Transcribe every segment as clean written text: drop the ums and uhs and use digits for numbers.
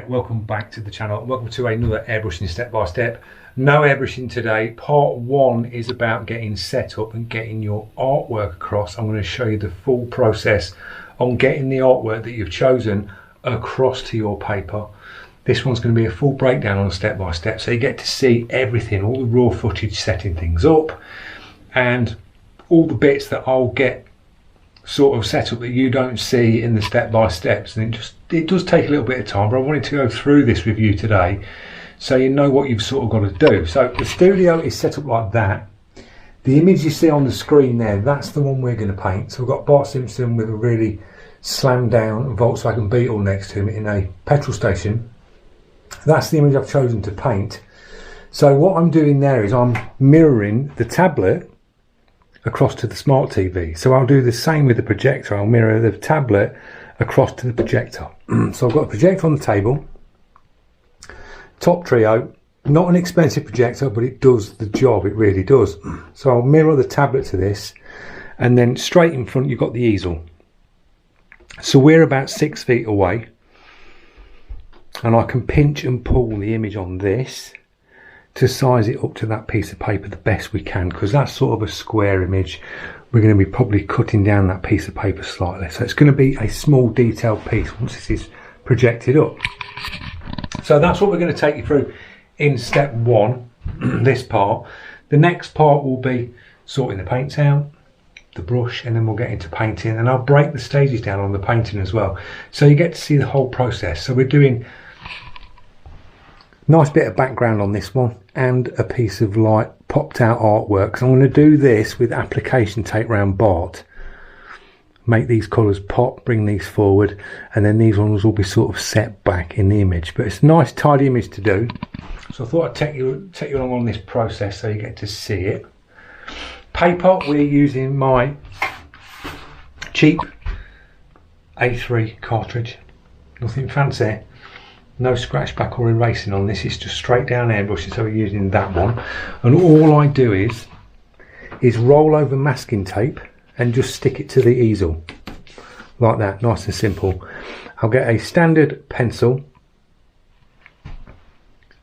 welcome back to the channel. Welcome to another airbrushing step by step. No airbrushing today. Part one is about getting set up and getting your artwork across. I'm going to show you the full process on getting the artwork that you've chosen across to your paper. This one's going to be a full breakdown on a step by step, so you get to see everything, all the raw footage, setting things up, and all the bits that I'll get sort of set up that you don't see in the step by steps. And it does take a little bit of time, but I wanted to go through this with you today so you know what you've sort of got to do. So the studio is set up like that. The image you see on the screen there, that's the one we're going to paint. So we've got Bart Simpson with a really slammed down Volkswagen Beetle next to him in a petrol station. That's the image I've chosen to paint. So what I'm doing there is I'm mirroring the tablet across to the smart TV. So I'll do the same with the projector. I'll mirror the tablet across to the projector. So I've got a projector on the table, top trio, not an expensive projector, but it does the job, it really does. So I'll mirror the tablet to this, and then straight in front you've got the easel. So we're about 6 feet away, and I can pinch and pull the image on this to size it up to that piece of paper the best we can, because that's sort of a square image. We're going to be probably cutting down that piece of paper slightly, so it's going to be a small detailed piece once this is projected up. So that's what we're going to take you through in step one, this part. The next part will be sorting the paints out, the brush, and then we'll get into painting, and I'll break the stages down on the painting as well, so you get to see the whole process. So we're doing nice bit of background on this one and a piece of light popped out artwork. So I'm going to do this with application tape round Bart, make these colours pop, bring these forward, and then these ones will be sort of set back in the image. But it's a nice tidy image to do, so I thought I'd take you along on this process so you get to see it. Paper, we're using my cheap A3 cartridge, nothing fancy. No scratch back or erasing on this, it's just straight down airbrushing, so we're using that one. And all I do is roll over masking tape and just stick it to the easel like that, nice and simple. I'll get a standard pencil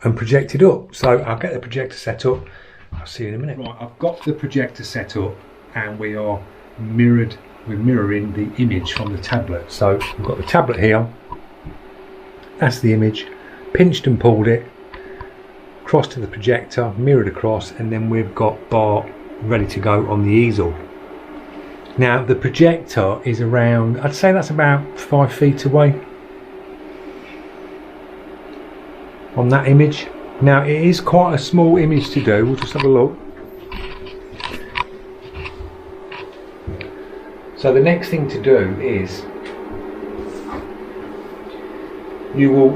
and project it up. So I'll get the projector set up, I'll see you in a minute. Right, I've got the projector set up and we're mirroring the image from the tablet. So we've got the tablet here. That's the image, pinched and pulled it, across to the projector, mirrored across, and then we've got Bart ready to go on the easel. Now the projector is around, I'd say that's about 5 feet away on that image. Now it is quite a small image to do, we'll just have a look. So the next thing to do is you will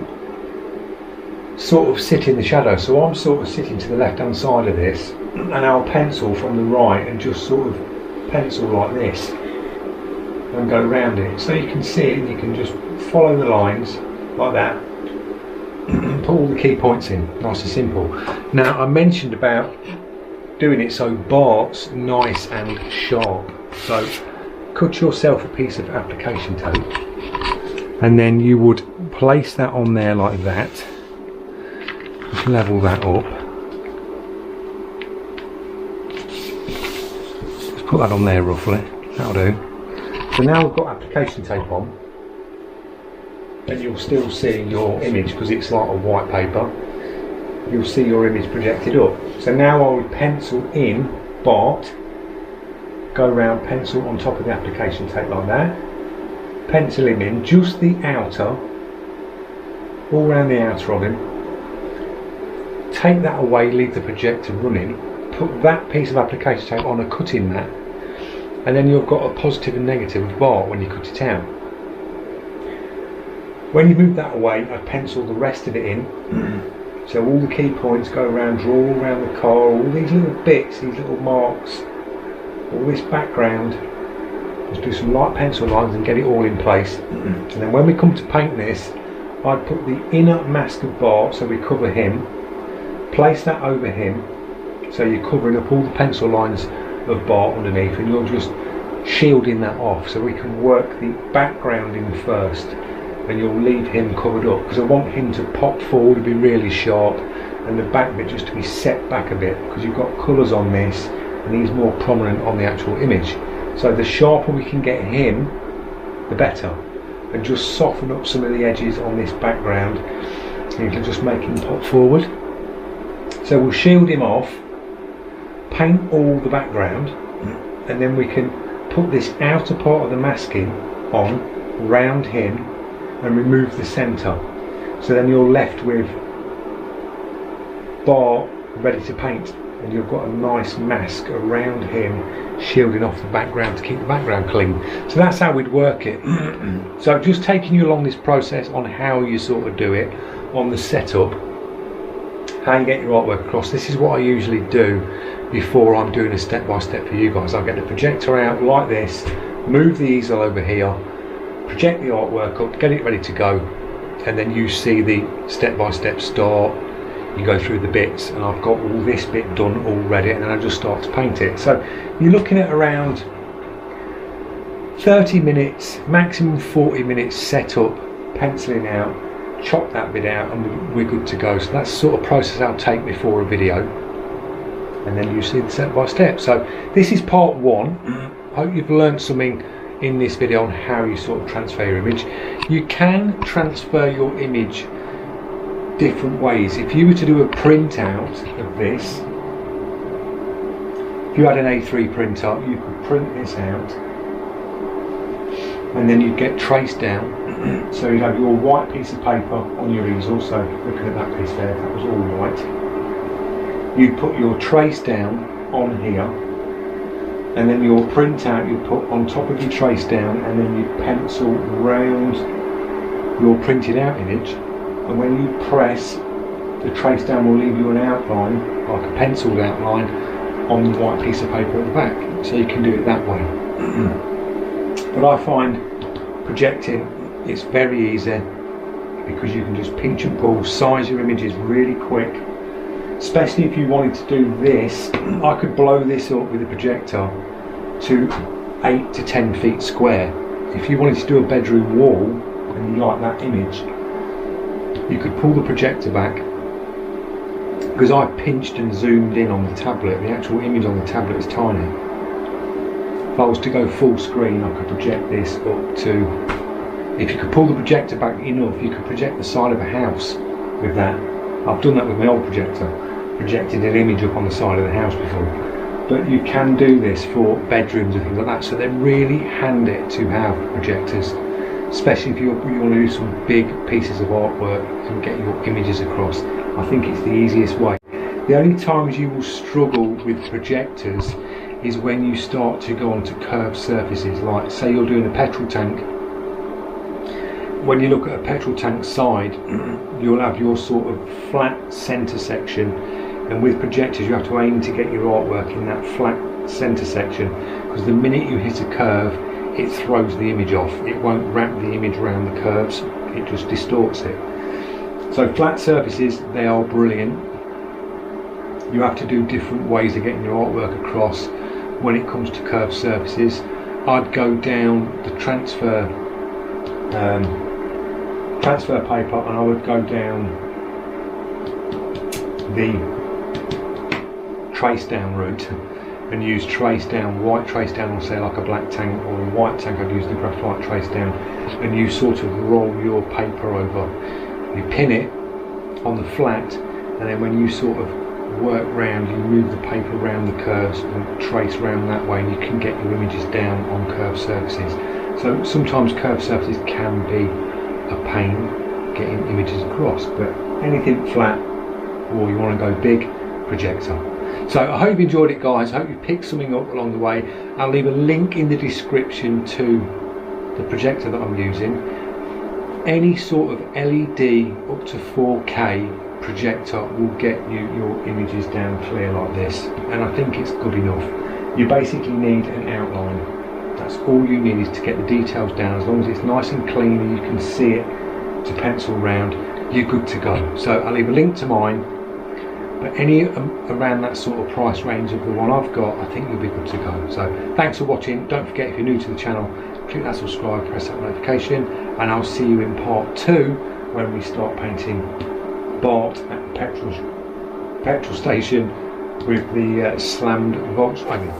sort of sit in the shadow. So I'm sort of sitting to the left hand side of this, and I'll pencil from the right and just sort of pencil like this and go round it, so you can see it and you can just follow the lines like that. Put all the key points in, nice and simple. Now I mentioned about doing it so Bart's nice and sharp, so cut yourself a piece of application tape and then you would place that on there like that. Just level that up. Just put that on there roughly, that'll do. So now we've got application tape on, and you'll still see your image because it's like a white paper. You'll see your image projected up. So now I would pencil in Bart, go around, pencil on top of the application tape like that, pencil him in just the outer, all around the outer of him, take that away, leave the projector running, put that piece of application tape on a cut in that, and then you've got a positive and negative of Bart when you cut it out. When you move that away, I pencil the rest of it in, so all the key points go around, draw all around the car, all these little bits, these little marks, all this background, just do some light pencil lines and get it all in place. And then when we come to paint this, I'd put the inner mask of Bart, so we cover him, place that over him, so you're covering up all the pencil lines of Bart underneath, and you're just shielding that off so we can work the background in first. and you'll leave him covered up, because I want him to pop forward and be really sharp, and the back bit just to be set back a bit, because you've got colours on this and he's more prominent on the actual image. So the sharper we can get him, the better, and just soften up some of the edges on this background, and you can just make him pop forward. So we'll shield him off, paint all the background, and then we can put this outer part of the masking on round him and remove the centre. So then you're left with bar ready to paint, and you've got a nice mask around him, shielding off the background to keep the background clean. So that's how we'd work it. So just taking you along this process on how you sort of do it on the setup, how you get your artwork across. This is what I usually do before I'm doing a step-by-step for you guys. I'll get the projector out like this, move the easel over here, project the artwork up, get it ready to go, and then you see the step-by-step start. You go through the bits, and I've got all this bit done already, and then I just start to paint it. So you're looking at around 30 minutes, maximum 40 minutes setup, penciling out, chop that bit out, and we're good to go. So that's the sort of process I'll take before a video, and then you see the step by step. So this is part one. I hope you've learned something in this video on how you sort of transfer your image. You can transfer your image different ways. If you were to do a printout of this, if you had an A3 printer, you could print this out, and then you'd get traced down. So you'd have your white piece of paper on your easel. So looking at that piece there, that was all white. You put your trace down on here, and then your printout you put on top of your trace down, and then you pencil round your printed out image. And when you press, the trace down will leave you an outline, like a penciled outline, on the white piece of paper at the back. So you can do it that way. But I find projecting, it's very easy, because you can just pinch and pull, size your images really quick. Especially if you wanted to do this, I could blow this up with a projector to 8 to 10 feet square. If you wanted to do a bedroom wall and you like that image, you could pull the projector back, because I pinched and zoomed in on the tablet. The actual image on the tablet is tiny. If I was to go full screen, I could project this up to, if you could pull the projector back enough, you could project the side of a house with that. I've done that with my old projector, projected an image up on the side of the house before. But you can do this for bedrooms and things like that, so they're really handy to have projectors, especially if you want to do some big pieces of artwork and get your images across. I think it's the easiest way. The only times you will struggle with projectors is when you start to go onto curved surfaces, like say you're doing a petrol tank. When you look at a petrol tank side, you'll have your sort of flat centre section, and with projectors you have to aim to get your artwork in that flat centre section, because the minute you hit a curve, it throws the image off. It won't wrap the image around the curves, it just distorts it. So flat surfaces, they are brilliant. You have to do different ways of getting your artwork across. When it comes to curved surfaces, I'd go down the transfer paper, and I would go down the trace down route and use trace down, white trace down, or say like a black tank or a white tank. I'd use the graphite trace down, and you sort of roll your paper over, you pin it on the flat, and then when you sort of work round, you move the paper around the curves and trace round that way, and you can get your images down on curved surfaces. So sometimes curved surfaces can be a pain getting images across, but anything flat, or you want to go big, projector. So I hope you enjoyed it, guys. I hope you picked something up along the way. I'll leave a link in the description to the projector that I'm using. Any sort of LED up to 4K projector will get you your images down clear like this, and I think it's good enough. You basically need an outline. That's all you need, is to get the details down. As long as it's nice and clean and you can see it to pencil round, you're good to go. So I'll leave a link to mine. but any around that sort of price range of the one I've got, I think you'll be good to go. So thanks for watching. Don't forget, if you're new to the channel, click that subscribe, press that notification, and I'll see you in part 2 when we start painting Bart at the petrol station with the slammed Volkswagen.